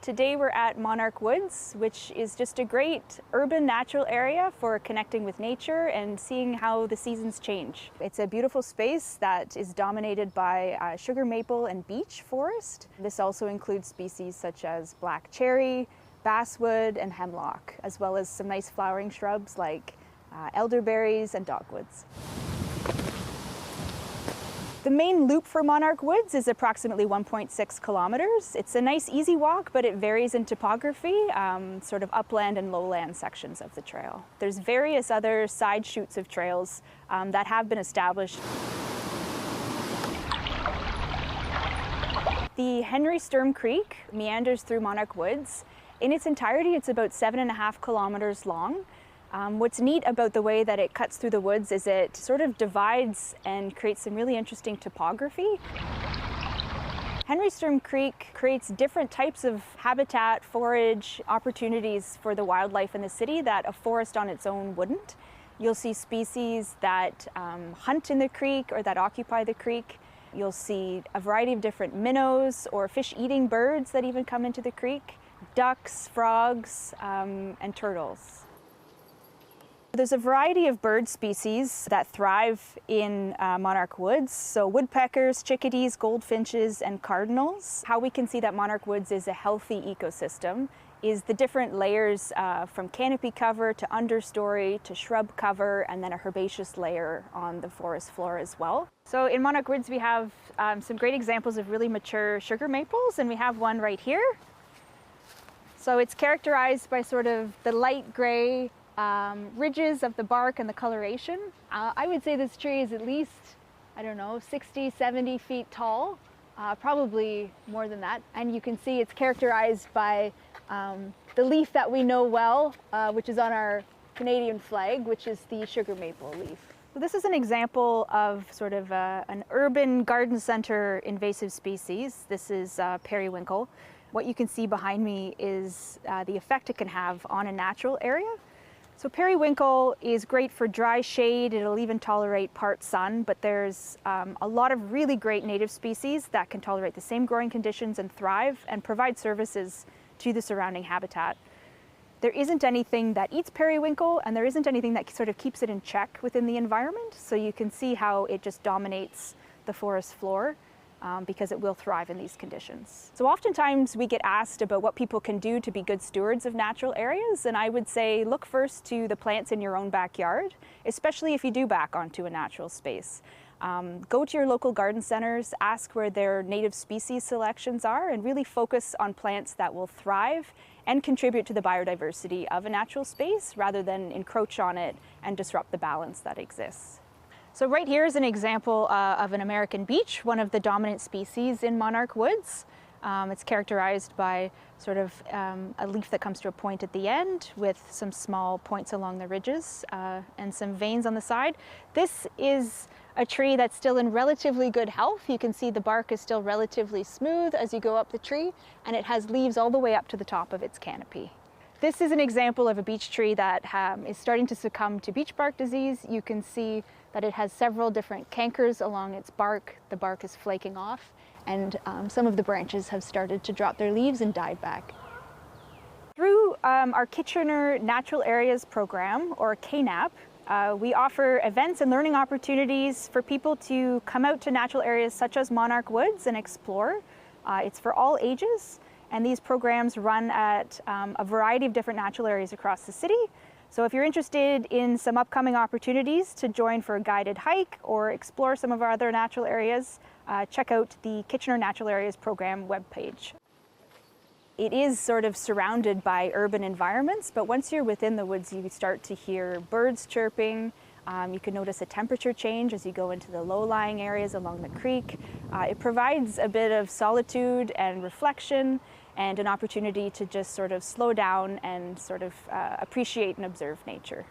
Today we're at Monarch Woods, which is just a great urban natural area for connecting with nature and seeing how the seasons change. It's a beautiful space that is dominated by sugar maple and beech forest. This also includes species such as black cherry, basswood, and hemlock, as well as some nice flowering shrubs like elderberries and dogwoods. The main loop for Monarch Woods is approximately 1.6 kilometers. It's a nice easy walk, but it varies in topography, sort of upland and lowland sections of the trail. There's various other side chutes of trails that have been established. The Henry Sturm Creek meanders through Monarch Woods. In its entirety, it's about 7.5 kilometers long. What's neat about the way that it cuts through the woods is it sort of divides and creates some really interesting topography. Henry Sturm Creek creates different types of habitat, forage, opportunities for the wildlife in the city that a forest on its own wouldn't. You'll see species that hunt in the creek or that occupy the creek. You'll see a variety of different minnows or fish-eating birds that even come into the creek, ducks, frogs, and turtles. There's a variety of bird species that thrive in Monarch Woods, so woodpeckers, chickadees, goldfinches, and cardinals. How we can see that Monarch Woods is a healthy ecosystem is the different layers from canopy cover to understory to shrub cover, and then a herbaceous layer on the forest floor as well. So in Monarch Woods we have some great examples of really mature sugar maples, and we have one right here. So it's characterized by sort of the light gray ridges of the bark and the coloration. I would say this tree is at least, 60, 70 feet tall, probably more than that. And you can see it's characterized by the leaf that we know well, which is on our Canadian flag, which is the sugar maple leaf. So this is an example of sort of an urban garden center invasive species. This is periwinkle. What you can see behind me is the effect it can have on a natural area. So periwinkle is great for dry shade. It'll even tolerate part sun, but there's a lot of really great native species that can tolerate the same growing conditions and thrive and provide services to the surrounding habitat. There isn't anything that eats periwinkle, and there isn't anything that sort of keeps it in check within the environment. So you can see how it just dominates the forest floor. Because it will thrive in these conditions. So oftentimes we get asked about what people can do to be good stewards of natural areas, and I would say look first to the plants in your own backyard, especially if you do back onto a natural space. Go to your local garden centers, ask where their native species selections are, and really focus on plants that will thrive and contribute to the biodiversity of a natural space rather than encroach on it and disrupt the balance that exists. So right here is an example of an American beech, one of the dominant species in Monarch Woods. It's characterized by sort of a leaf that comes to a point at the end with some small points along the ridges and some veins on the side. This is a tree that's still in relatively good health. You can see the bark is still relatively smooth as you go up the tree, and it has leaves all the way up to the top of its canopy. This is an example of a beech tree that is starting to succumb to beech bark disease. You can see that it has several different cankers along its bark. The bark is flaking off, and some of the branches have started to drop their leaves and died back. Through our Kitchener Natural Areas program, or KNAP, we offer events and learning opportunities for people to come out to natural areas such as Monarch Woods and explore. It's for all ages. And these programs run at a variety of different natural areas across the city. So if you're interested in some upcoming opportunities to join for a guided hike or explore some of our other natural areas, check out the Kitchener Natural Areas Program webpage. It is sort of surrounded by urban environments, but once you're within the woods, you start to hear birds chirping. You can notice a temperature change as you go into the low-lying areas along the creek. It provides a bit of solitude and reflection, and an opportunity to just sort of slow down and sort of appreciate and observe nature.